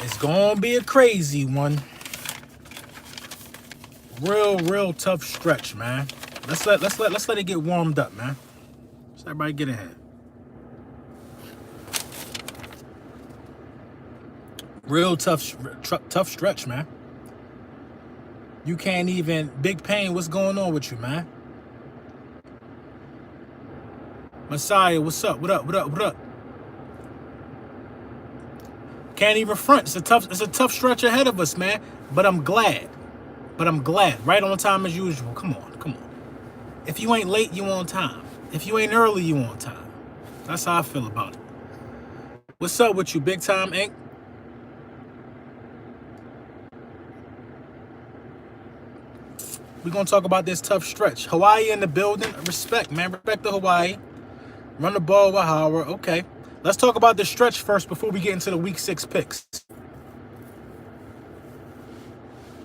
It's gonna be a crazy one. Real tough stretch, man. Let's let it get warmed up, man. Let's everybody get ahead. Real tough stretch, man. You can't even. Big Pain, what's going on with you, man? Messiah, what's up? What up? Can't even front. It's a tough stretch ahead of us, man. But I'm glad. Right on time as usual. Come on. If you ain't late, you on time. If you ain't early, you on time. That's how I feel about it. What's up with you, Big Time Inc? We're going to talk about this tough stretch. Hawaii in the building. Respect, man. Respect the Hawaii. Run the ball with Howard. Okay. Let's talk about the stretch first before we get into the Week 6 picks.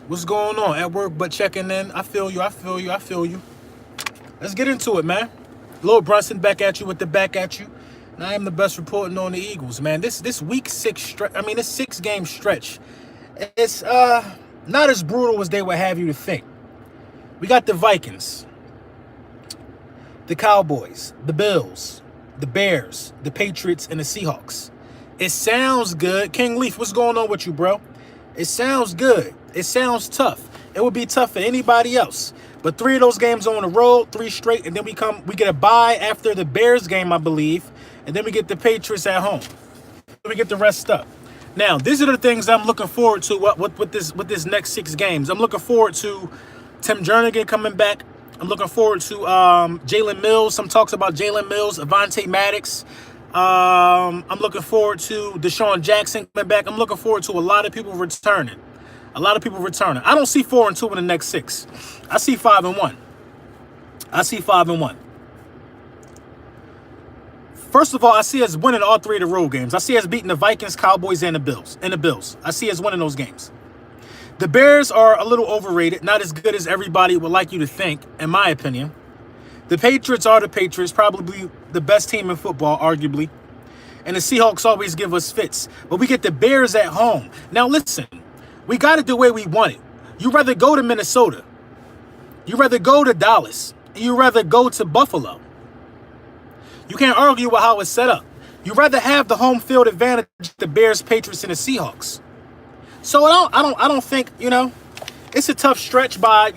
What's going on? At work, but checking in. I feel you. Let's get into it, man. Lil Brunson back at you with the back at you. And I am the best reporting on the Eagles, man. This Week 6 stretch, this 6-game stretch, it's not as brutal as they would have you to think. We got the Vikings, the Cowboys, the Bills, the Bears, the Patriots, and the Seahawks. It sounds good. King Leaf, what's going on with you, bro? It sounds good. It sounds tough. It would be tough for anybody else. But 3 of those games on the road, 3 straight, and then we get a bye after the Bears game, I believe, and then we get the Patriots at home. Then we get the rest up. Now, these are the things I'm looking forward to with this next 6 games. I'm looking forward to Tim Jernigan coming back. I'm looking forward to Jalen Mills. Some talks about Jalen Mills, Avonte Maddox. I'm looking forward to Deshaun Jackson coming back. I'm looking forward to a lot of people returning. I don't see 4-2 in the next 6. I see 5-1. First of all, I see us winning all 3 of the road games. I see us beating the Vikings, Cowboys, and the Bills. I see us winning those games. The Bears are a little overrated, not as good as everybody would like you to think, in my opinion. The Patriots are the Patriots, probably the best team in football, arguably. And the Seahawks always give us fits. But we get the Bears at home. Now, listen, we got it the way we want it. You'd rather go to Minnesota. You'd rather go to Dallas. And you'd rather go to Buffalo. You can't argue with how it's set up. You'd rather have the home field advantage, the Bears, Patriots, and the Seahawks. So I don't think, it's a tough stretch by,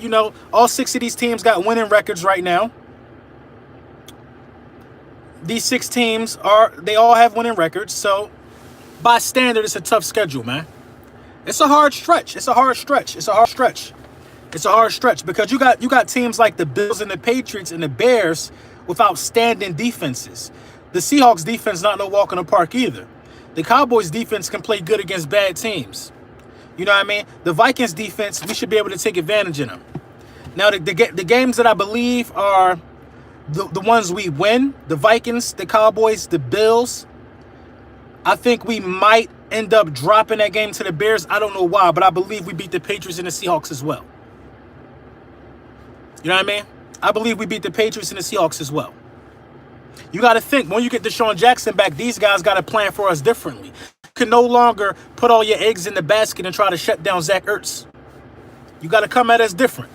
all 6 of these teams got winning records right now. These 6 teams they all have winning records. So by standard, it's a tough schedule, man. It's a hard stretch. It's a hard stretch because you got teams like the Bills and the Patriots and the Bears with outstanding defenses. The Seahawks defense not no walk in the park either. The Cowboys defense can play good against bad teams. You know what I mean? The Vikings defense, we should be able to take advantage of them. Now, the games that I believe are the ones we win, the Vikings, the Cowboys, the Bills, I think we might end up dropping that game to the Bears. I don't know why, but I believe we beat the Patriots and the Seahawks as well. You know what I mean? I believe we beat the Patriots and the Seahawks as well. You got to think, when you get Deshaun Jackson back, these guys got to plan for us differently. You can no longer put all your eggs in the basket and try to shut down Zach Ertz. You got to come at us different.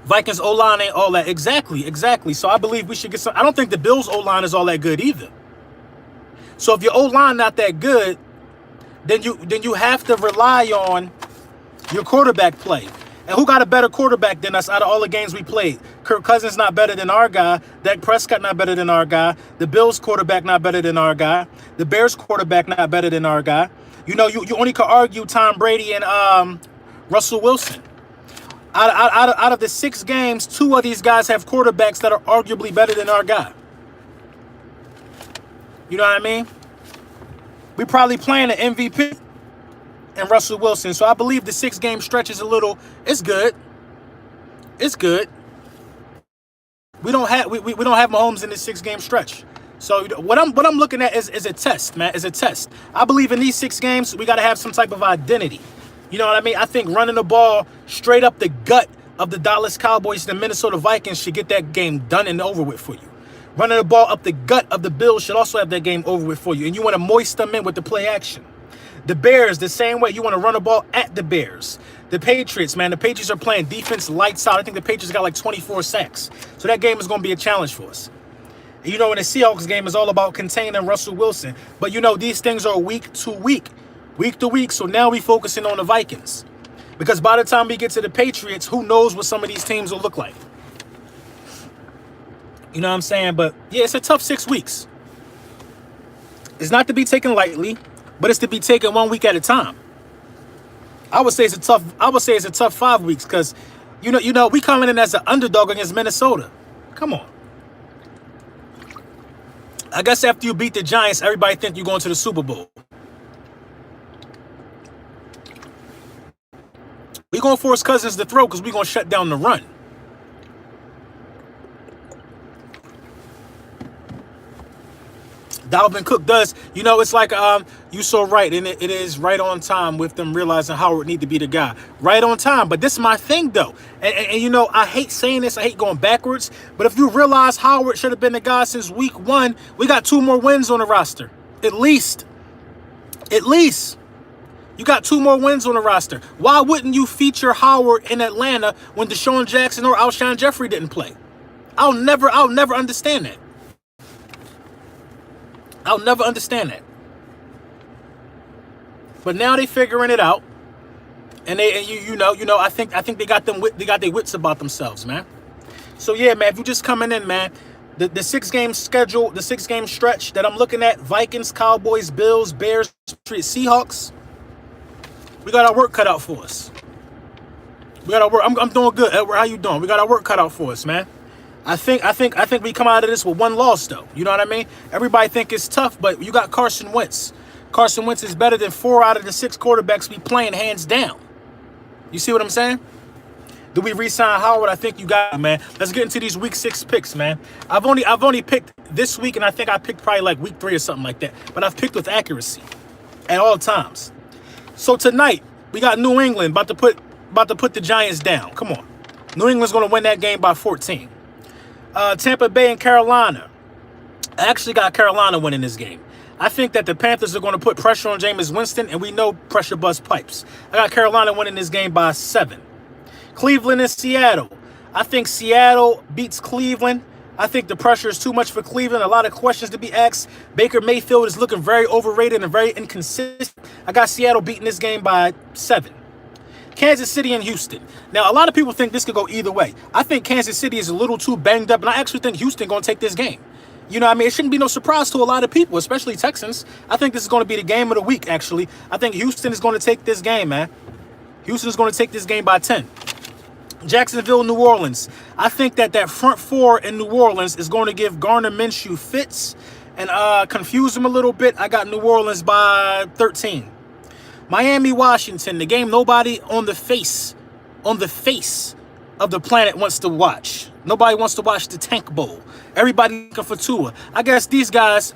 Vikings O-line ain't all that. Exactly. So I believe we should get some. I don't think the Bills O-line is all that good either. So if your O-line not that good, then you have to rely on your quarterback play. And who got a better quarterback than us out of all the games we played? Kirk Cousins not better than our guy. Dak Prescott not better than our guy. The Bills quarterback not better than our guy. The Bears quarterback not better than our guy. You only could argue Tom Brady and Russell Wilson. Out of the 6 games, 2 of these guys have quarterbacks that are arguably better than our guy. You know what I mean? We probably playing an MVP and Russell Wilson. So I believe the 6-game stretch is it's good. It's good. We don't have Mahomes in this 6-game stretch. So what I'm looking at is a test, man. Is a test. I believe in these 6 games, we got to have some type of identity. You know what I mean? I think running the ball straight up the gut of the Dallas Cowboys and the Minnesota Vikings should get that game done and over with for you. Running the ball up the gut of the Bills should also have that game over with for you. And you want to moist them in with the play action. The Bears, the same way. You want to run the ball at the Bears. The Patriots, man, the Patriots are playing defense lights out. I think the Patriots got like 24 sacks. So that game is going to be a challenge for us. And you know, in the Seahawks game is all about containing Russell Wilson. But, you know, these things are week to week. Week to week. So now we focusing on the Vikings. Because by the time we get to the Patriots, who knows what some of these teams will look like. You know what I'm saying? But, yeah, it's a tough 6 weeks. It's not to be taken lightly, but it's to be taken 1 week at a time. I would say it's a tough 5 weeks because, you know, we coming in as an underdog against Minnesota. Come on. I guess after you beat the Giants, everybody think you're going to the Super Bowl. We're going to force Cousins to throw because we're going to shut down the run. Dalvin Cook does, you know, it's like you so right, and it is right on time with them realizing Howard need to be the guy. Right on time, but this is my thing, though. And you know, I hate saying this, I hate going backwards, but if you realize Howard should have been the guy since week 1, we got 2 more wins on the roster. At least. You got 2 more wins on the roster. Why wouldn't you feature Howard in Atlanta when Deshaun Jackson or Alshon Jeffrey didn't play? I'll never understand that. I'll never understand that. But now they figuring it out, and you know, I think they got their wits about themselves, man. So yeah, man, if you just coming in, man, the 6-game schedule, the 6-game stretch that I'm looking at: Vikings, Cowboys, Bills, Bears, Seahawks. We got our work cut out for us. We got our work. I'm doing good, Edward. How you doing? We got our work cut out for us, man. I think we come out of this with 1 loss, though. You know what I mean? Everybody think it's tough, but you got Carson Wentz. Carson Wentz is better than 4 out of the 6 quarterbacks we playing, hands down. You see what I'm saying? Do we re-sign Howard? I think you got it, man. Let's get into these week 6 picks, man. I've only picked this week, and I think I picked probably like week 3 or something like that. But I've picked with accuracy at all times. So tonight we got New England about to put the Giants down. Come on, New England's gonna win that game by 14. Tampa Bay and Carolina. I actually got Carolina winning this game. I think that the Panthers are going to put pressure on Jameis Winston, and we know pressure busts pipes. I got Carolina winning this game by 7. Cleveland and Seattle. I think Seattle beats Cleveland. I think the pressure is too much for Cleveland. A lot of questions to be asked. Baker Mayfield is looking very overrated and very inconsistent. I got Seattle beating this game by 7. Kansas City and Houston. Now, a lot of people think this could go either way. I think Kansas City is a little too banged up, and I actually think Houston going to take this game. You know what I mean? It shouldn't be no surprise to a lot of people, especially Texans. I think this is going to be the game of the week, actually. I think Houston is going to take this game, man. Houston is going to take this game by 10. Jacksonville, New Orleans. I think that front 4 in New Orleans is going to give Gardner Minshew fits and confuse him a little bit. I got New Orleans by 13. Miami, Washington, the game nobody on the face of the planet wants to watch. Nobody wants to watch the Tank Bowl. Everybody looking for Tua. I guess these guys,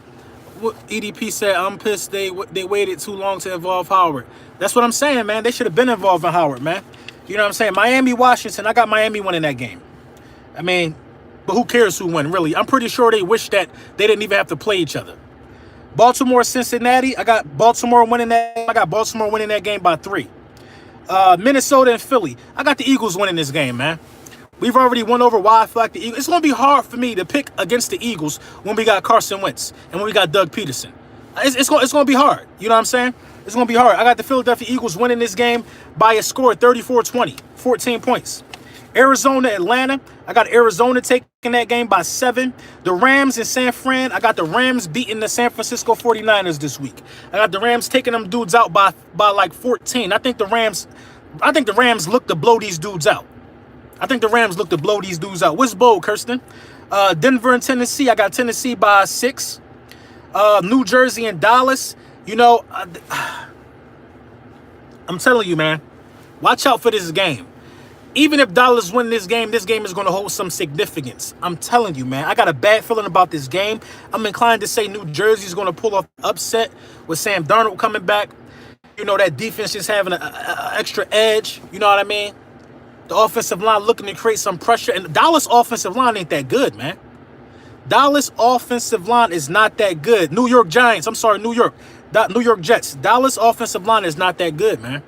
EDP said, I'm pissed they waited too long to involve Howard. That's what I'm saying, man. They should have been involved in Howard, man. You know what I'm saying? Miami, Washington, I got Miami winning that game. I mean, but who cares who won, really? I'm pretty sure they wish that they didn't even have to play each other. Baltimore, Cincinnati. I got Baltimore winning that. I got Baltimore winning that game by 3. Minnesota and Philly. I got the Eagles winning this game, man. We've already went over why I feel like the Eagles. It's going to be hard for me to pick against the Eagles when we got Carson Wentz and when we got Doug Peterson. It's going to be hard. You know what I'm saying? It's going to be hard. I got the Philadelphia Eagles winning this game by a score of 34-20, 14 points. Arizona, Atlanta. I got Arizona taking that game by 7. The Rams in San Fran. I got the Rams beating the San Francisco 49ers this week. I got the Rams taking them dudes out by like 14. I think the Rams look to blow these dudes out. What's bold, Kirsten? Denver and Tennessee. I got Tennessee by 6. New Jersey and Dallas. You know, I'm telling you, man, watch out for this game. Even if Dallas win this game is going to hold some significance. I'm telling you, man. I got a bad feeling about this game. I'm inclined to say New Jersey is going to pull off the upset with Sam Darnold coming back. You know, that defense is having an extra edge. You know what I mean? The offensive line looking to create some pressure. And Dallas offensive line ain't that good, man. Dallas offensive line is not that good. New York. New York Jets. Dallas offensive line is not that good, man.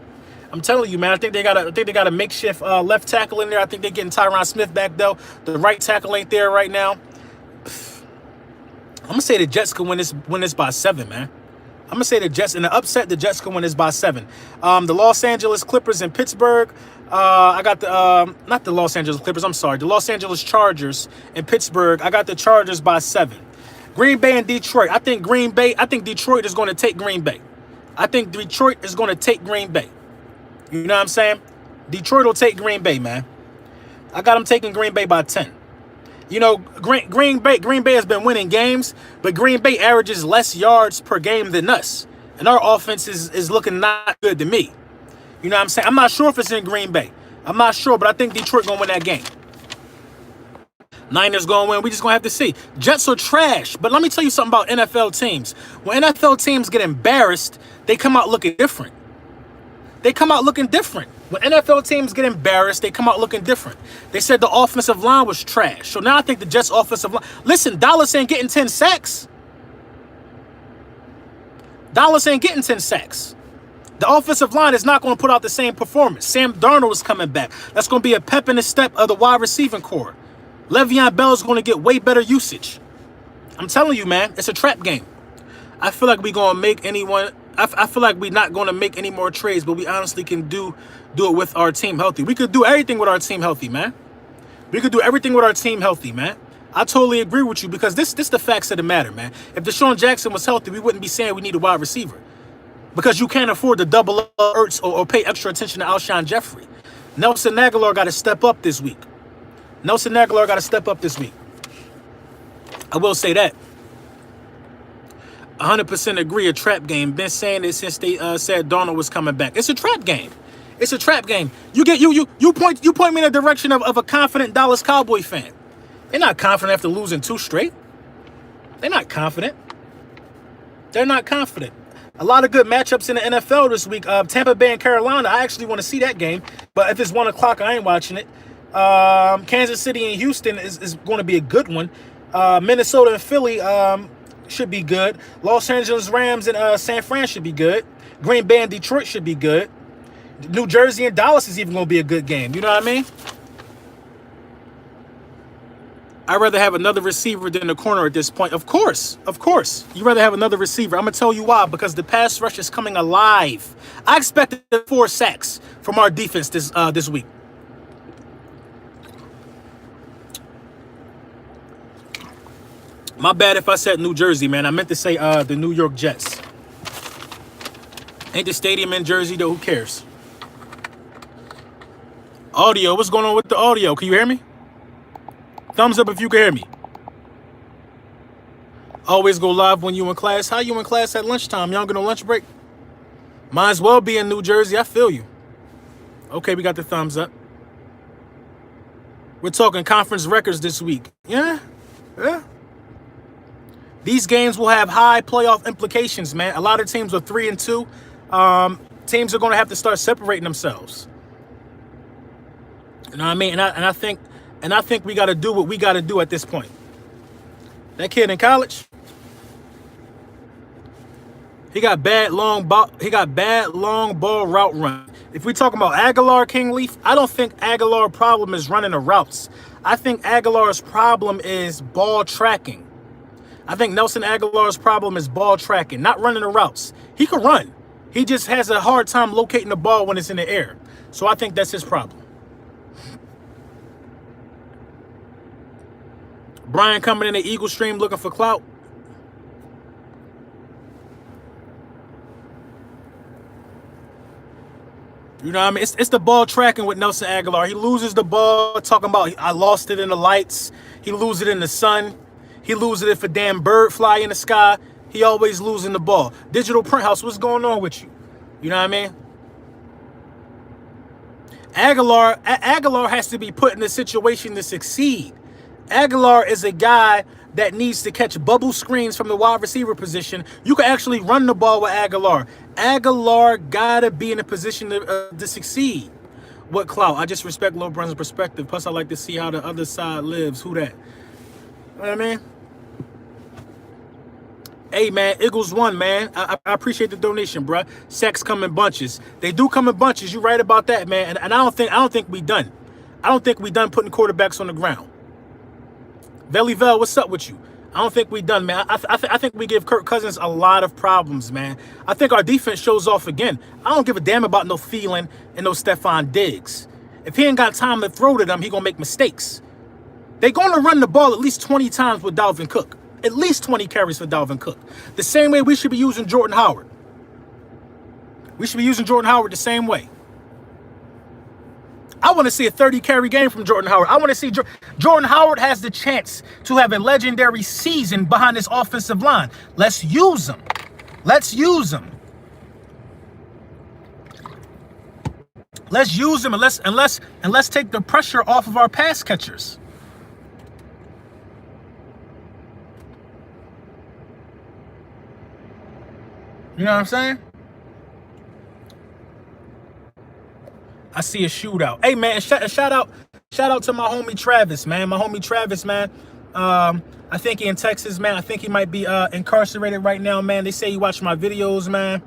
I'm telling you, man. I think they got a makeshift left tackle in there. I think they're getting Tyron Smith back though. The right tackle ain't there right now. I'm gonna say the Jets can win this by 7, man. I'm gonna say the Jets in the upset. The Jets can win this by 7. The Los Angeles Clippers in Pittsburgh. I got the not the Los Angeles Clippers. I'm sorry, the Los Angeles Chargers in Pittsburgh. I got the Chargers by 7. Green Bay and Detroit. I think Detroit is going to take Green Bay. I think Detroit is going to take Green Bay. You know what I'm saying? Detroit will take Green Bay, man. I got them taking Green Bay by 10. You know, Green Bay has been winning games, but Green Bay averages less yards per game than us. And our offense is looking not good to me. You know what I'm saying? I'm not sure if it's in Green Bay. I'm not sure, but I think Detroit going to win that game. Niners going to win. We just going to have to see. Jets are trash. But let me tell you something about NFL teams. When NFL teams get embarrassed, they come out looking different. They come out looking different. When NFL teams get embarrassed, they come out looking different. They said the offensive line was trash. So now I think the Jets' offensive line... Listen, Dallas ain't getting 10 sacks. Dallas ain't getting 10 sacks. The offensive line is not going to put out the same performance. Sam Darnold is coming back. That's going to be a pep in the step of the wide receiving core. Le'Veon Bell is going to get way better usage. I'm telling you, man, it's a trap game. I feel like we're going to make anyone... I feel like we're not going to make any more trades, but we honestly can do it with our team healthy. We could do everything with our team healthy, man. We could do everything with our team healthy, man. I totally agree with you because this the facts of the matter, man. If Deshaun Jackson was healthy, we wouldn't be saying we need a wide receiver because you can't afford to double up Ertz or pay extra attention to Alshon Jeffrey. Nelson Aguilar got to step up this week. I will say that. 100% agree, a trap game. Been saying it since they said Darnold was coming back. It's a trap game. It's a trap game. You point me in the direction of a confident Dallas Cowboy fan. They're not confident after losing 2 straight. They're not confident. They're not confident. A lot of good matchups in the NFL this week. Tampa Bay and Carolina. I actually want to see that game, but if it's 1 o'clock, I ain't watching it. Kansas City and Houston is going to be a good one. Minnesota and Philly should be good. Los Angeles Rams and San Fran should be good. Green Bay and Detroit should be good. New Jersey and Dallas is even going to be a good game. You know what I mean? I'd rather have another receiver than the corner at this point. Of course. You'd rather have another receiver. I'm going to tell you why. Because the pass rush is coming alive. I expected 4 sacks from our defense this week. My bad if I said New Jersey, man. I meant to say the New York Jets. Ain't the stadium in Jersey, though? Who cares? Audio. What's going on with the audio? Can you hear me? Thumbs up if you can hear me. Always go live when you in class. How you in class at lunchtime? Y'all get a lunch break? Might as well be in New Jersey. I feel you. Okay, we got the thumbs up. We're talking conference records this week. Yeah. These games will have high playoff implications, man. A lot of teams are 3-2. Teams are going to have to start separating themselves. You know what I mean? And I think we got to do what we got to do at this point. That kid in college, he got bad long ball route run. If we talking about Aguilar, King Leaf, I don't think Aguilar's problem is running the routes. I think Aguilar's problem is ball tracking. I think Nelson Aguilar's problem is ball tracking, not running the routes. He can run. He just has a hard time locating the ball when it's in the air. So I think that's his problem. Brian coming in the Eagle stream looking for clout. You know what I mean? It's the ball tracking with Nelson Aguilar. He loses the ball talking about, I lost it in the lights. He loses it in the sun. He loses it if a damn bird fly in the sky. He always losing the ball. Digital Print House, what's going on with you? You know what I mean? Aguilar has to be put in a situation to succeed. Aguilar is a guy that needs to catch bubble screens from the wide receiver position. You can actually run the ball with Aguilar. Aguilar gotta be in a position to succeed. What clout? I just respect Lil Brunson's perspective. Plus, I like to see how the other side lives. Who that? You know what I mean? Hey man, Eagles won, man. I appreciate the donation, bruh. Sacks come in bunches. They do come in bunches. You right about that, man. And I don't think we done. I don't think we done putting quarterbacks on the ground. Velivel, what's up with you? I don't think we done, man. I think we give Kirk Cousins a lot of problems, man. I think our defense shows off again. I don't give a damn about no Thielen and no Stephon Diggs. If he ain't got time to throw to them, he gonna make mistakes. They're gonna run the ball at least 20 times with Dalvin Cook. At least 20 carries for Dalvin Cook. The same way we should be using Jordan Howard. We should be using Jordan Howard the same way. I want to see a 30-carry game from Jordan Howard. I want to see Jordan Howard has the chance to have a legendary season behind this offensive line. Let's use him. Let's use him. Let's use him and let's take the pressure off of our pass catchers. You know what I'm saying? I see a shootout. Hey man, shout out to my homie Travis, man. My homie Travis, man. I think he in Texas, man. I think he might be incarcerated right now, man. They say he watch my videos, man.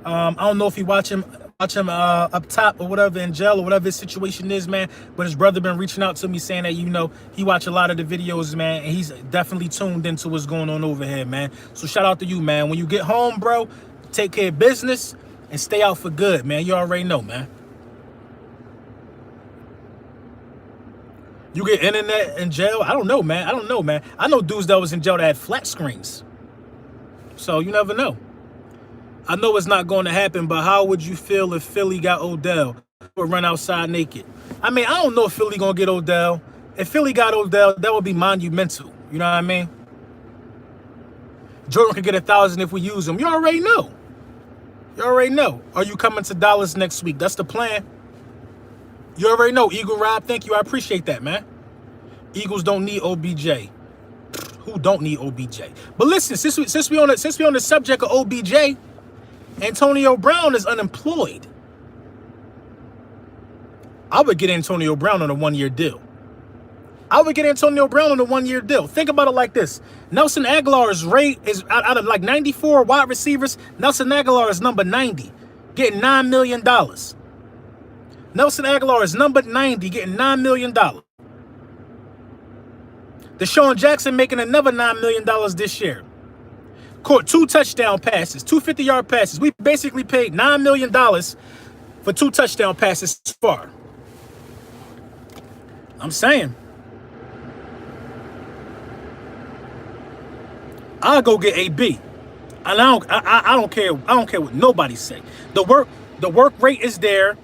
I don't know if he watch him up top or whatever in jail or whatever his situation is, man. But his brother been reaching out to me saying that, you know, he watch a lot of the videos, man, and he's definitely tuned into what's going on over here, man. So shout out to you, man. When you get home, bro, take care of business and stay out for good, man. You already know, man. You get internet in jail? I don't know, man. I know dudes that was in jail that had flat screens. So you never know. I know it's not going to happen, but how would you feel if Philly got Odell or run outside naked? I mean, I don't know if Philly going to get Odell. If Philly got Odell, that would be monumental. You know what I mean? Jordan could get 1,000 if we use him. You already know. You already know. Are you coming to Dallas next week? That's the plan. You already know. Eagle Rob, thank you. I appreciate that, man. Eagles don't need OBJ. Who don't need OBJ? But listen, since we on the subject of OBJ, Antonio Brown is unemployed. I would get Antonio Brown on a one-year deal. Think about it like this. Nelson Aguilar's rate is out of like 94 wide receivers. Nelson Aguilar is number 90, getting $9 million. Nelson Aguilar is number 90, getting $9 million. Deshaun Jackson making another $9 million this year. Caught 2 touchdown passes, 2 50-yard passes. We basically paid $9 million for 2 touchdown passes so far. I'm saying. I'll go get AB. And I don't care what nobody say. The work rate is there.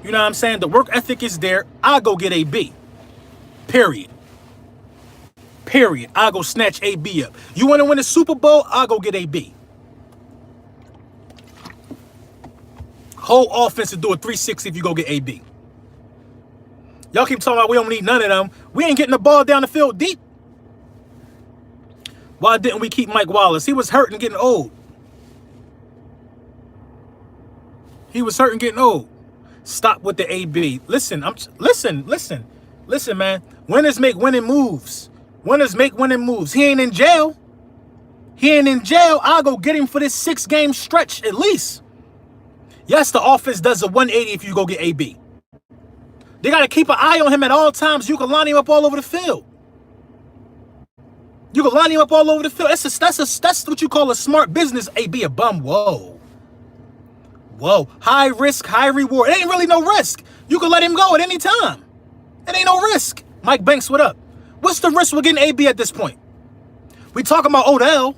You know what I'm saying? The work ethic is there. I'll go get AB. Period. I'll go snatch AB up. You want to win a Super Bowl? I'll go get AB. Whole offense to do a 360 if you go get AB. Y'all keep talking about we don't need none of them. We ain't getting the ball down the field deep. Why didn't we keep Mike Wallace? He was hurt and getting old. Stop with the AB. Listen, man. Winners make winning moves. He ain't in jail. I'll go get him for this 6-game stretch at least. Yes, the offense does a 180 if you go get AB. They got to keep an eye on him at all times. You can line him up all over the field. That's what you call a smart business. AB a bum. Whoa. High risk, high reward. It ain't really no risk. You can let him go at any time. It ain't no risk. Mike Banks, what up? What's the risk we're getting AB at this point? We talking about Odell.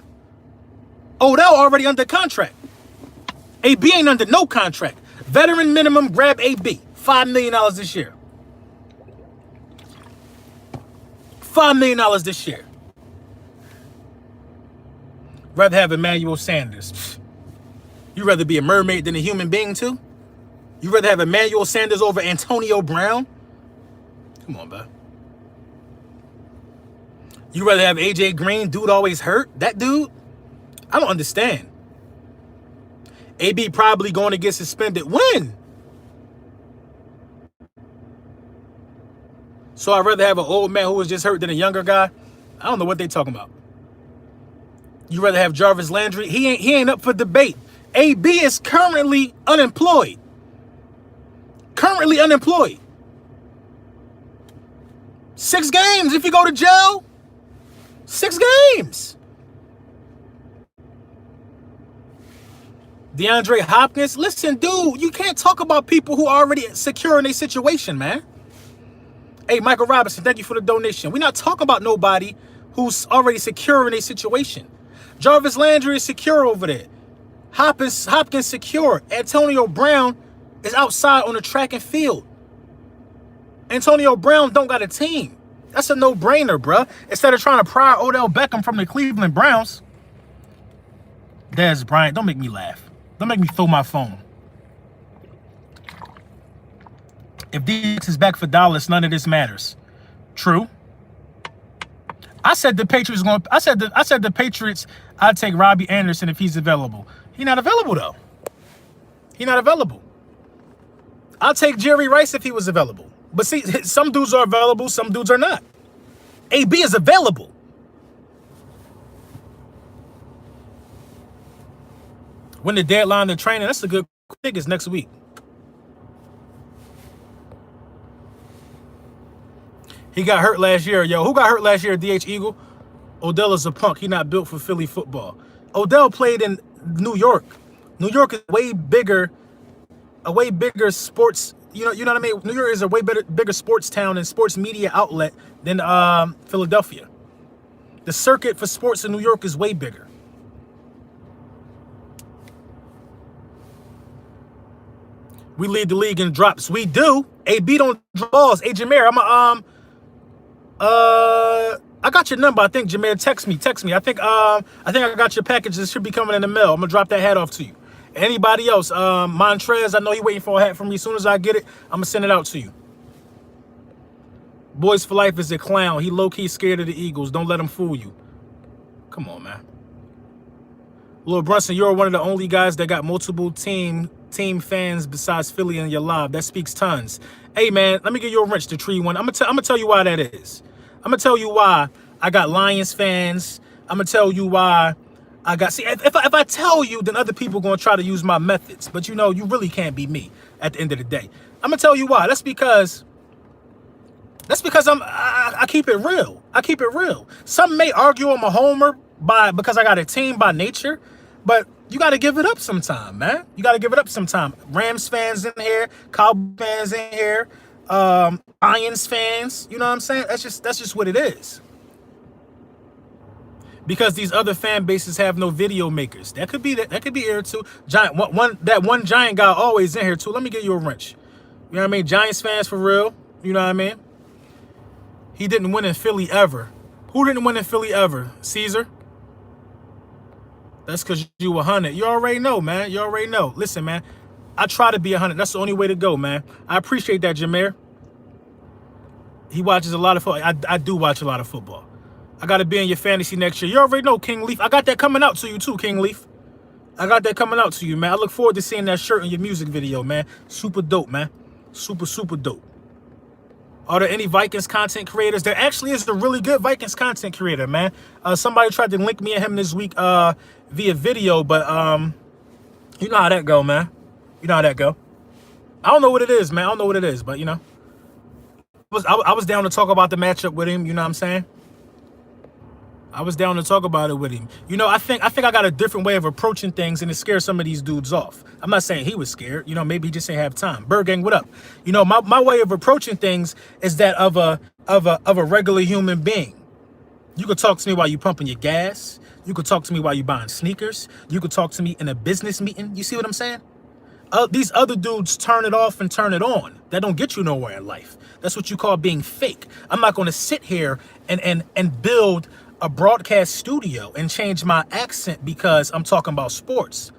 Odell already under contract. AB ain't under no contract. Veteran minimum, grab AB. $5 million this year. $5 million this year. Rather have Emmanuel Sanders. You rather be a mermaid than a human being too? You rather have Emmanuel Sanders over Antonio Brown? Come on, bro. You rather have AJ Green, dude always hurt? That dude? I don't understand. AB probably going to get suspended. When? So I'd rather have an old man who was just hurt than a younger guy? I don't know what they talking about. You rather have Jarvis Landry? He ain't up for debate. AB is currently unemployed. Currently unemployed. 6 games if you go to jail. 6 games. DeAndre Hopkins, listen, dude, you can't talk about people who are already secure in a situation, man. Hey, Michael Robinson, thank you for the donation. We're not talking about nobody who's already secure in a situation. Jarvis Landry is secure over there. Hopkins secure. Antonio Brown is outside on the track and field. Antonio Brown don't got a team. That's a no-brainer, bruh. Instead of trying to pry Odell Beckham from the Cleveland Browns. Dez Bryant, don't make me laugh. Don't make me throw my phone. If DX is back for Dallas, none of this matters. True. I said the Patriots going. I said the Patriots. I'd take Robbie Anderson if he's available. He's not available though. He's not available. I'll take Jerry Rice if he was available. But see, some dudes are available, some dudes are not. AB is available. When the deadline to training, that's a good pick, is next week. He got hurt last year. Yo, who got hurt last year, DH Eagle? Odell is a punk. He not built for Philly football. Odell played in New York. New York is a way bigger sports, you know what I mean? New York is a way bigger sports town and sports media outlet than Philadelphia. The circuit for sports in New York is way bigger. We lead the league in drops. We do. AB don't drop balls. Hey, Jameer, I got your number. I think Jameer, text me. I think I got your package. It should be coming in the mail. I'm gonna drop that hat off to you. Anybody else? Montrez, I know you're waiting for a hat from me. As soon as I get it, I'm gonna send it out to you. Boys for Life is a clown. He low-key scared of the Eagles. Don't let him fool you. Come on, man. Lil Brunson, you're one of the only guys that got multiple team fans besides Philly in your live. That speaks tons. Hey, man, let me give you a wrench, the tree one. I'm gonna tell you why that is. I'm gonna tell you why I got Lions fans. I'm gonna tell you why I got. See, if I tell you, then other people gonna try to use my methods. But you know, you really can't be me at the end of the day. I'm gonna tell you why. That's because I keep it real. I keep it real. Some may argue I'm a homer because I got a team by nature, but you got to give it up sometime, man. You got to give it up sometime. Rams fans in here, Cowboys fans in here, Lions fans. You know what I'm saying? That's just what it is. Because these other fan bases have no video makers. That could be here too. That one Giant guy always in here too. Let me give you a wrench. You know what I mean? Giants fans for real. You know what I mean? He didn't win in Philly ever. Who didn't win in Philly ever? Caesar? That's because you 100. You already know, man. You already know. Listen, man. I try to be 100. That's the only way to go, man. I appreciate that, Jameer. He watches a lot of football. I do watch a lot of football. I got to be in your fantasy next year. You already know, King Leaf. I got that coming out to you, too, King Leaf. I got that coming out to you, man. I look forward to seeing that shirt in your music video, man. Super dope, man. Super, super dope. Are there any Vikings content creators? There actually is a really good Vikings content creator, man. Somebody tried to link me and him this week via video, but you know how that go, man. You know how that go. I don't know what it is, man. I don't know what it is, but you know. I was down to talk about the matchup with him, you know what I'm saying? I was down to talk about it with him. You know, I think I got a different way of approaching things, and it scares some of these dudes off. I'm not saying he was scared. You know, maybe he just ain't have time. Bird Gang, what up? You know, my way of approaching things is that of a regular human being. You could talk to me while you pumping your gas. You could talk to me while you buying sneakers. You could talk to me in a business meeting. You see what I'm saying? These other dudes turn it off and turn it on. That don't get you nowhere in life. That's what you call being fake. I'm not going to sit here and build a broadcast studio and change my accent because I'm talking about sports.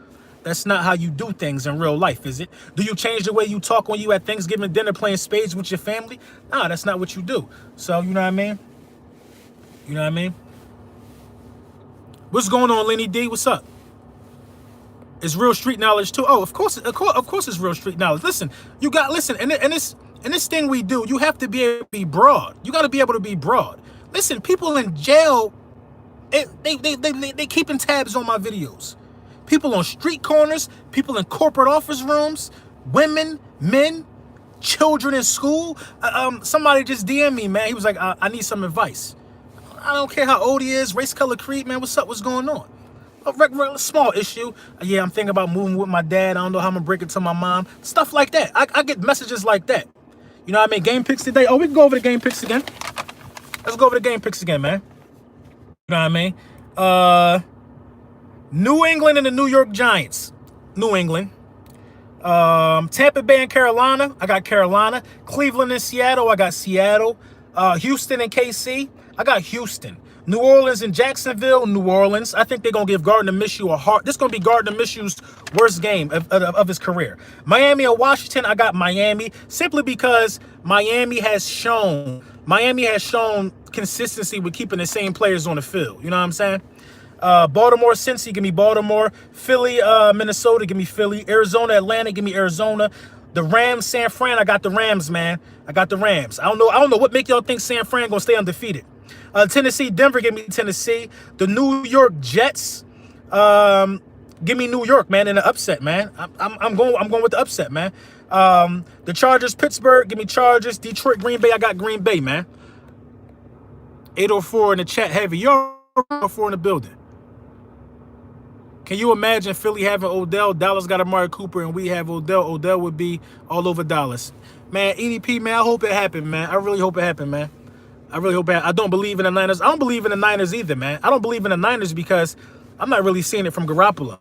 That's not how you do things in real life, is it? Do you change the way you talk when you at Thanksgiving dinner playing spades with your family? Nah, that's not what you do. So, you know what I mean? You know what I mean? What's going on, Lenny D? What's up? It's real street knowledge too. Oh, of course it's real street knowledge. Listen, and this thing we do, you have to be able to be broad. You got to be able to be broad. Listen, people in jail They keeping tabs on my videos. People on street corners, people in corporate office rooms, women, men, children in school. Somebody just DM me, man. He was like, I need some advice. I don't care how old he is, race, color, creed, man. What's up? What's going on? A small issue. Yeah, I'm thinking about moving with my dad. I don't know how I'm gonna break it to my mom. Stuff like that. I get messages like that. You know what I mean? Game picks today. Oh, we can go over the game picks again. Let's go over the game picks again, man. You know what I mean? New England and the New York Giants. New England. Tampa Bay and Carolina. I got Carolina. Cleveland and Seattle. I got Seattle. Houston and KC. I got Houston. New Orleans and Jacksonville. New Orleans. I think they're going to give Gardner Minshew a hard. This is going to be Gardner Minshew's worst game of his career. Miami and Washington. I got Miami. Simply because Miami has shown consistency with keeping the same players on the field. You know what I'm saying? Baltimore, Cincy, give me Baltimore. Philly, Minnesota, give me Philly. Arizona, Atlanta, give me Arizona. The Rams, San Fran, I got the Rams, man. I got the Rams. I don't know what make y'all think San Fran gonna stay undefeated. Tennessee, Denver, give me Tennessee. The New York Jets, give me New York, man, in an upset, man. I'm going with the upset, man. The Chargers, Pittsburgh, give me Chargers. Detroit, Green Bay, I got Green Bay, man. 804 in the chat, heavy. You're 804 in the building. Can you imagine Philly having Odell? Dallas got Amari Cooper, and we have Odell. Odell would be all over Dallas. Man, EDP, man, I hope it happened, man. I really hope it happened, man. I really hope it happened. I don't believe in the Niners. I don't believe in the Niners either, man. I don't believe in the Niners because I'm not really seeing it from Garoppolo.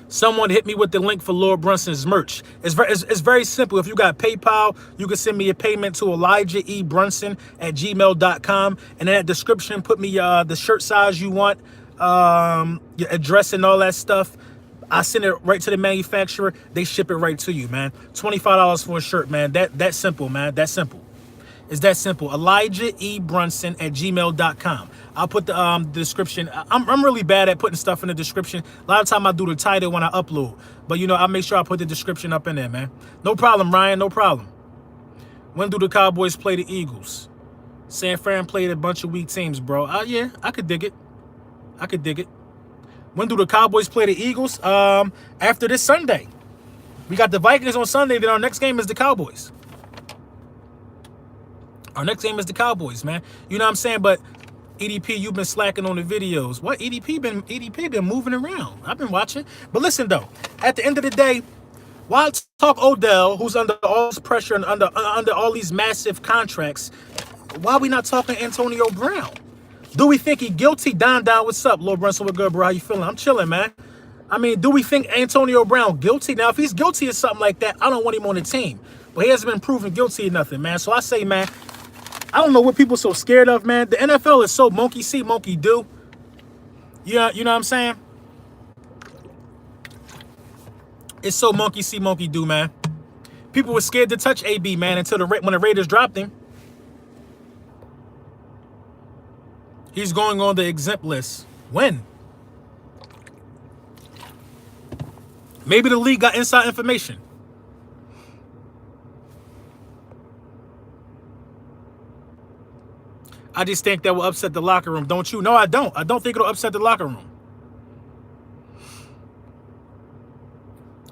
Someone hit me with the link for Lord Brunson's merch. It's very simple. If you got PayPal, you can send me a payment to ElijahEBrunson@gmail.com. And in that description, put me the shirt size you want, your address and all that stuff. I send it right to the manufacturer. They ship it right to you, man. $25 for a shirt, man. That's simple, man. That's simple. It's that simple. ElijahEBrunson@gmail.com. I'll put the description. I'm really bad at putting stuff in the description. A lot of time I do the title when I upload. But, you know, I'll make sure I put the description up in there, man. No problem, Ryan. No problem. When do the Cowboys play the Eagles? San Fran played a bunch of weak teams, bro. Yeah, I could dig it. I could dig it. When do the Cowboys play the Eagles? After this Sunday. We got the Vikings on Sunday. Then our next game is the Cowboys. Our next game is the Cowboys, man. You know what I'm saying? But EDP, you've been slacking on the videos. What? EDP been moving around. I've been watching. But listen, though. At the end of the day, why talk Odell, who's under all this pressure and under all these massive contracts, why are we not talking Antonio Brown? Do we think he guilty? Down, what's up? Lord Brunson, what good, bro? How you feeling? I'm chilling, man. I mean, do we think Antonio Brown guilty? Now, if he's guilty of something like that, I don't want him on the team. But he hasn't been proven guilty of nothing, man. So I say, man, I don't know what people are so scared of, man. The NFL is so monkey see, monkey do. Yeah, you know what I'm saying? It's so monkey see, monkey do, man. People were scared to touch AB, man, until when the Raiders dropped him. He's going on the exempt list. When? Maybe the league got inside information. I just think that will upset the locker room, don't you? No, I don't. I don't think it'll upset the locker room.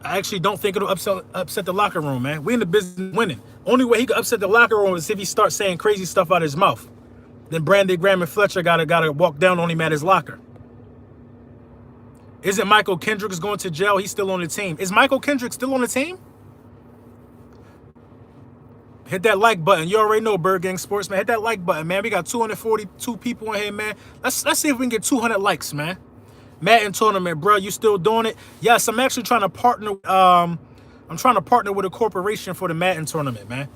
I actually don't think it'll upset the locker room, man. We in the business of winning. Only way he could upset the locker room is if he starts saying crazy stuff out of his mouth. Then Brandon Graham and Fletcher gotta walk down on him at his locker. Isn't Michael Kendricks going to jail? He's still on the team. Is Michael Kendricks still on the team? Hit that like button. You already know, Bird Gang Sports, man. Hit that like button, man. We got 242 people in here, man. Let's see if we can get 200 likes, man. Madden tournament, bro. You still doing it? Yes, I'm actually trying to partner. I'm trying to partner with a corporation for the Madden tournament, man.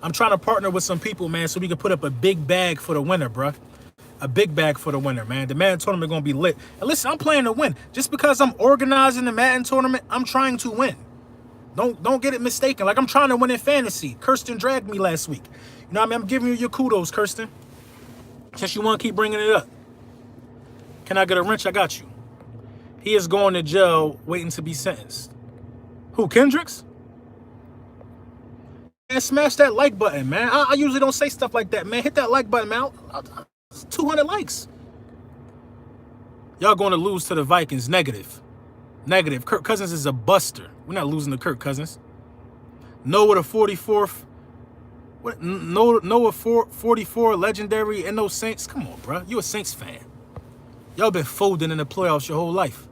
I'm trying to partner with some people, man, so we can put up a big bag for the winner, bro. A big bag for the winner, man. The Madden tournament gonna be lit. And listen, I'm playing to win. Just because I'm organizing the Madden tournament, I'm trying to win. Don't get it mistaken. Like, I'm trying to win in fantasy. Kirsten dragged me last week. You know what I mean? I'm giving you your kudos, Kirsten. Since you want to keep bringing it up. Can I get a wrench? I got you. He is going to jail waiting to be sentenced. Who, Kendricks? smash that like button, man. I usually don't say stuff like that, man. Hit that like button, man. 200 likes. Y'all going to lose to the Vikings. Negative. Negative. Kirk Cousins is a buster. We're not losing to Kirk Cousins. Noah the 44th. What? Noah 44 legendary and no Saints. Come on, bro. You a Saints fan. Y'all been folding in the playoffs your whole life.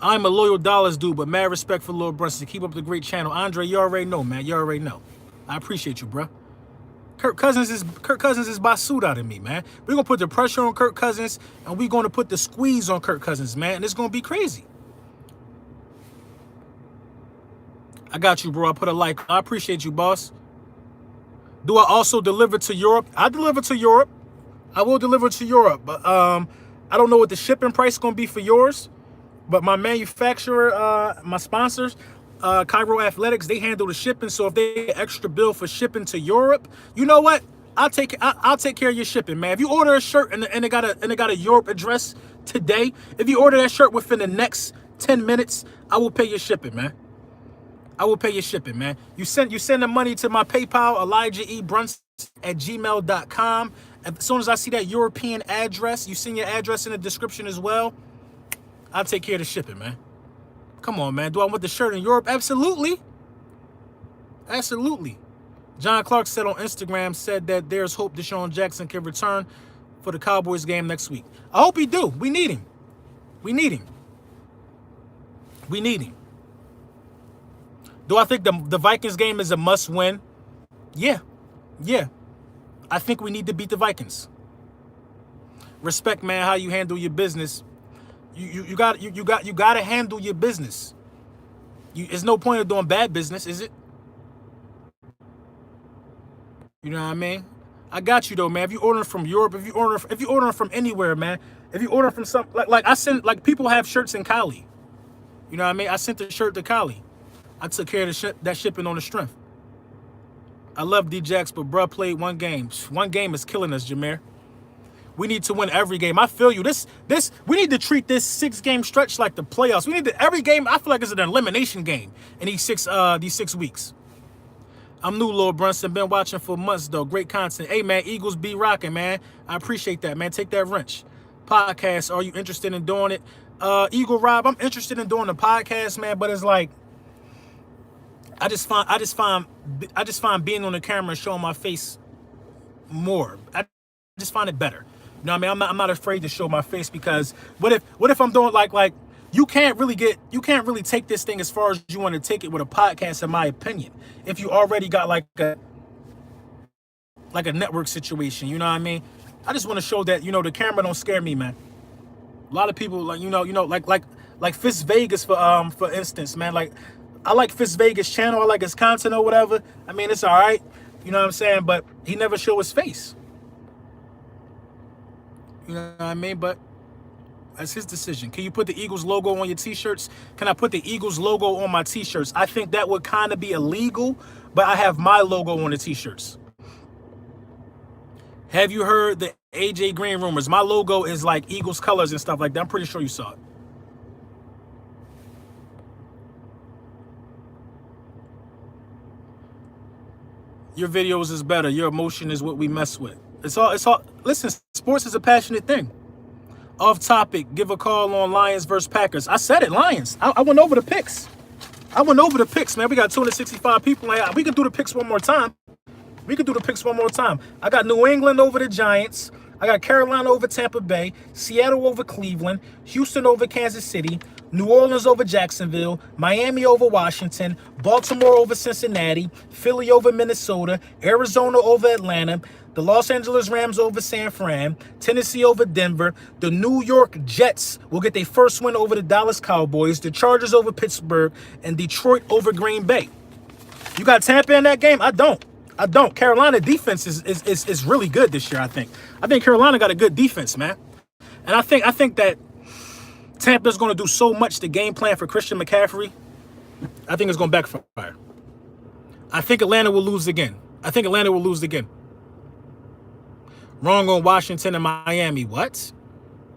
I'm a loyal Dollars dude, but mad respect for Lord Brunson. Keep up the great channel. Andre, you already know, man. You already know. I appreciate you, bro. Kirk Cousins is basud out of me, man. We're gonna put the pressure on Kirk Cousins, and we're gonna put the squeeze on Kirk Cousins, man. And it's gonna be crazy. I got you, bro. I put a like. I appreciate you, boss. Do I also deliver to Europe? I deliver to Europe. I will deliver to Europe, but I don't know what the shipping price is gonna be for yours. But my manufacturer, my sponsors, Cairo Athletics, they handle the shipping. So if they get extra bill for shipping to Europe, you know what? I'll take care of your shipping, man. If you order a shirt and it got a Europe address today, if you order that shirt within the next 10 minutes, I will pay your shipping, man. I will pay your shipping, man. You send the money to my PayPal, ElijahEBrunson@gmail.com. As soon as I see that European address, you send your address in the description as well. I'll take care of the shipping, man. Come on, man. Do I want the shirt in Europe? Absolutely. Absolutely. John Clark said on Instagram, said that there's hope Deshaun Jackson can return for the Cowboys game next week. I hope he do. We need him. We need him. We need him. Do I think the Vikings game is a must-win? Yeah. Yeah. I think we need to beat the Vikings. Respect, man, how you handle your business. You got to handle your business. There's no point of doing bad business, is it? You know what I mean? I got you though, man. If you ordering from Europe, if you ordering from anywhere, man, if you order from some like I sent, like people have shirts in Cali. You know what I mean? I sent the shirt to Cali. I took care of that shipping on the strength. I love D-Jax, but bruh played one game. One game is killing us, Jameer. We need to win every game. I feel you. We need to treat this 6-game stretch like the playoffs. We need to every game. I feel like it's an elimination game in these 6 weeks. I'm new, Lord Brunson. Been watching for months though. Great content. Hey man, Eagles be rocking, man. I appreciate that, man. Take that wrench. Podcast. Are you interested in doing it? Eagle Rob, I'm interested in doing the podcast, man. But it's like I just find being on the camera and showing my face more. I just find it better. You know what I mean? I'm not afraid to show my face because what if I'm doing like you can't really take this thing as far as you want to take it with a podcast, in my opinion. If you already got like a network situation, you know what I mean? I just want to show that, you know, the camera don't scare me, man. A lot of people like like Fist Vegas for instance, man. Like I like Fist Vegas channel, I like his content or whatever. I mean, it's all right, you know what I'm saying? But he never show his face. You know what I mean? But that's his decision. Can you put the Eagles logo on your t-shirts? Can I put the Eagles logo on my t-shirts? I think that would kind of be illegal, but I have my logo on the t-shirts. Have you heard the AJ Green rumors? My logo is like Eagles colors and stuff like that. I'm pretty sure you saw it. Your videos is better. Your emotion is what we mess with. It's all. Listen, sports is a passionate thing. Off topic, give a call on Lions versus Packers. I said it, Lions. I went over the picks. Man. We got 265 people. We can do the picks one more time. I got New England over the Giants. I got Carolina over Tampa Bay, Seattle over Cleveland, Houston over Kansas City, New Orleans over Jacksonville, Miami over Washington, Baltimore over Cincinnati, Philly over Minnesota, Arizona over Atlanta, the Los Angeles Rams over San Fran, Tennessee over Denver, the New York Jets will get their first win over the Dallas Cowboys, the Chargers over Pittsburgh, and Detroit over Green Bay. You got Tampa in that game? I don't. Carolina defense is really good this year, I think. I think Carolina got a good defense, man. And I think that Tampa's going to do so much to game plan for Christian McCaffrey. I think it's going to backfire. I think Atlanta will lose again. Wrong on Washington and Miami. What?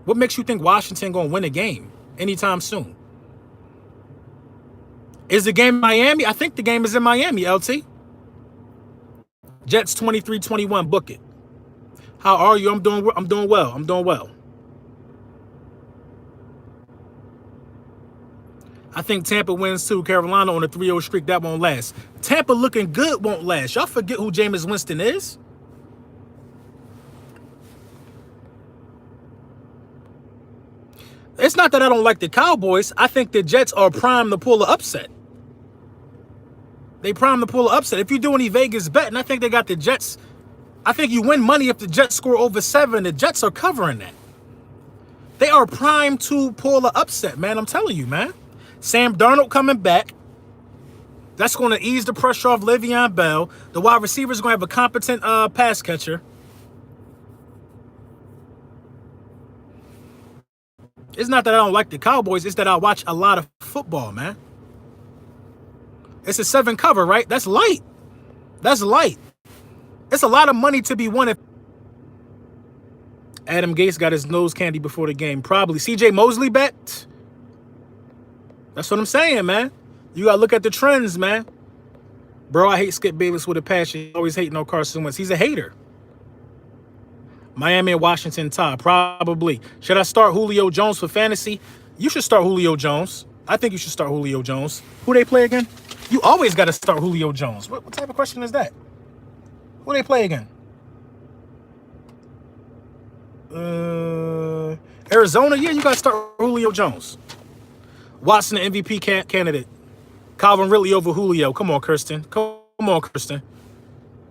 What makes you think Washington going to win a game anytime soon? Is the game in Miami? I think the game is in Miami, LT. Jets 23-21. Book it. How are you? I'm doing well. I'm doing well. I think Tampa wins too. Carolina on a 3-0 streak. That won't last. Tampa looking good won't last. Y'all forget who Jameis Winston is? It's not that I don't like the Cowboys. I think the Jets are primed to pull an upset. They primed to pull an upset. If you do any Vegas betting, I think they got the Jets. I think you win money if the Jets score over 7. The Jets are covering that. They are primed to pull an upset, man. I'm telling you, man. Sam Darnold coming back. That's going to ease the pressure off Le'Veon Bell. The wide receiver is going to have a competent pass catcher. It's not that I don't like the Cowboys. It's that I watch a lot of football, man. It's a 7 cover, right? That's light. That's light. It's a lot of money to be won if Adam Gase got his nose candy before the game. Probably. CJ Mosley bet. That's what I'm saying, man. You got to look at the trends, man. Bro, I hate Skip Bayless with a passion. Always hating on Carson Wentz. He's a hater. Miami and Washington tie. Probably. Should I start Julio Jones for fantasy? You should start Julio Jones. I think you should start Julio Jones. Who they play again? You always got to start Julio Jones. What type of question is that? Who they play again? Arizona? Yeah, you got to start Julio Jones. Watson, the MVP candidate. Calvin Ridley over Julio. Come on, Kirsten. Come on, Kirsten.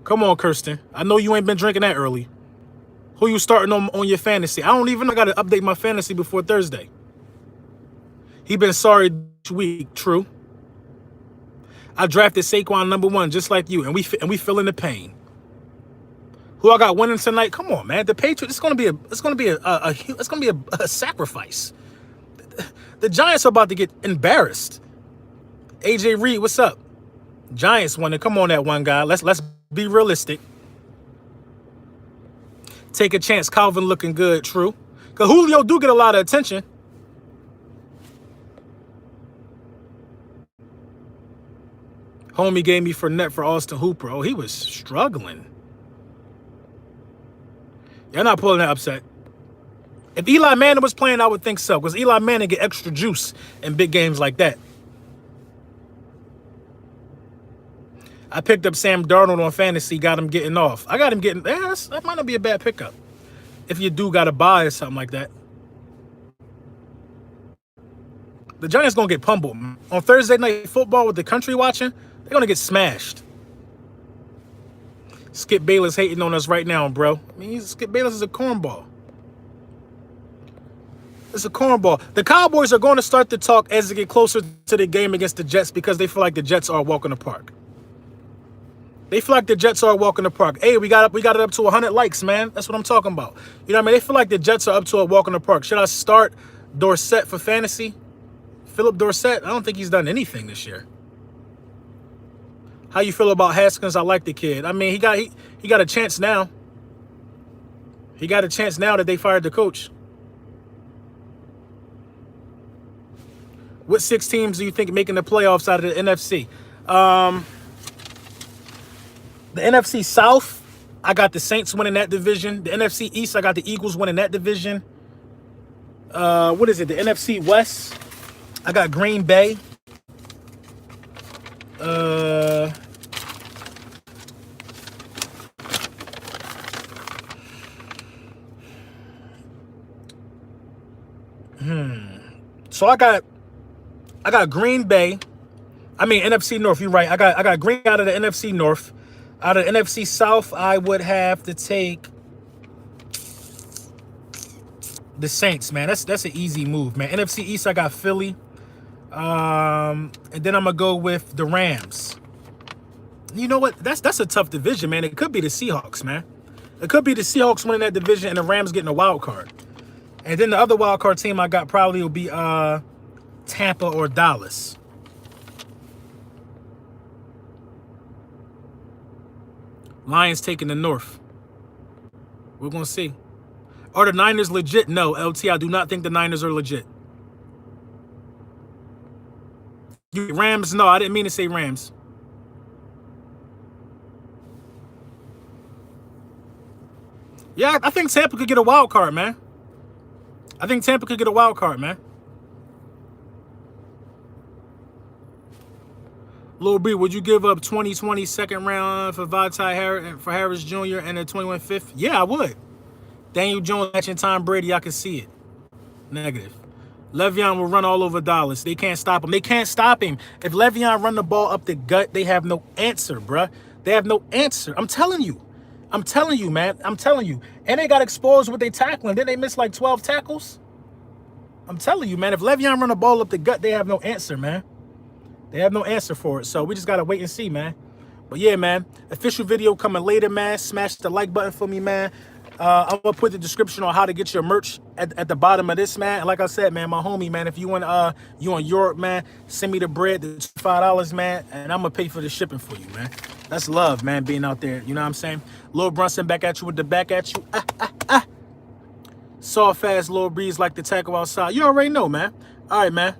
Come on, Kirsten. I know you ain't been drinking that early. Who you starting on your fantasy? I don't even know. I got to update my fantasy before Thursday. He been sorry this week. True. I drafted Saquon #1 just like you, and we feeling the pain. Who I got winning tonight? Come on, man. The Patriots. It's gonna be a sacrifice. The Giants are about to get embarrassed. AJ Reed, what's up? Giants winning. Come on, that one guy. Let's be realistic. Take a chance. Calvin looking good. True. Because Julio do get a lot of attention. Homie gave me Fournette for Austin Hooper. Oh, he was struggling. You're not pulling that upset. If Eli Manning was playing, I would think so. Because Eli Manning get extra juice in big games like that. I picked up Sam Darnold on fantasy, got him getting off. I got him getting... Yeah, that might not be a bad pickup. If you do got to buy or something like that. The Giants going to get pummeled. On Thursday Night Football with the country watching, they're going to get smashed. Skip Bayless hating on us right now, bro. I mean, Skip Bayless is a cornball. It's a cornball. The Cowboys are going to start to talk as they get closer to the game against the Jets because they feel like the Jets are a walk in the park. They feel like the Jets are a walk in the park. Hey, we got it up to 100 likes, man. That's what I'm talking about. You know what I mean? They feel like the Jets are up to a walk in the park. Should I start Dorsett for fantasy? Philip Dorsett? I don't think he's done anything this year. How you feel about Haskins? I like the kid. I mean, he got a chance now. He got a chance now that they fired the coach. What 6 teams do you think making the playoffs out of the NFC? The NFC South, I got the Saints winning that division. The NFC East, I got the Eagles winning that division. What is it? The NFC West, I got Green Bay. So I got Green Bay. I mean NFC North. You're right. I got Green out of the NFC North. Out of the NFC South, I would have to take the Saints, man. That's an easy move, man. NFC East, I got Philly. And then I'm gonna go with the Rams. You know what? That's a tough division, man. It could be the Seahawks, man. It could be the Seahawks winning that division and the Rams getting a wild card. And then the other wild card team I got probably will be Tampa or Dallas. Lions taking the North. We're going to see. Are the Niners legit? No, LT, I do not think the Niners are legit. Rams? No, I didn't mean to say Rams. Yeah, I think Tampa could get a wild card, man. I think Tampa could get a wild card, man. Lil B, would you give up 2020 second round for Harris Jr. and a 21 fifth? Yeah, I would. Daniel Jones matching Tom Brady, I can see it. Negative. Le'Veon will run all over Dallas. They can't stop him. They can't stop him. If Le'Veon run the ball up the gut, they have no answer, bruh. They have no answer. I'm telling you. I'm telling you, man. I'm telling you. And they got exposed with their tackling. Then they missed like 12 tackles. I'm telling you, man. If Le'Veon run the ball up the gut, they have no answer, man. They have no answer for it. So we just got to wait and see, man. But yeah, man. Official video coming later, man. Smash the like button for me, man. I'm going to put the description on how to get your merch at the bottom of this, man. And like I said, man, my homie, man, if you want you in Europe, man, send me the bread, the $5, man, and I'm going to pay for the shipping for you, man. That's love, man, being out there. You know what I'm saying? Lil Brunson back at you with the back at you. Soft fast Lil Breeze like the tackle outside. You already know, man. All right, man.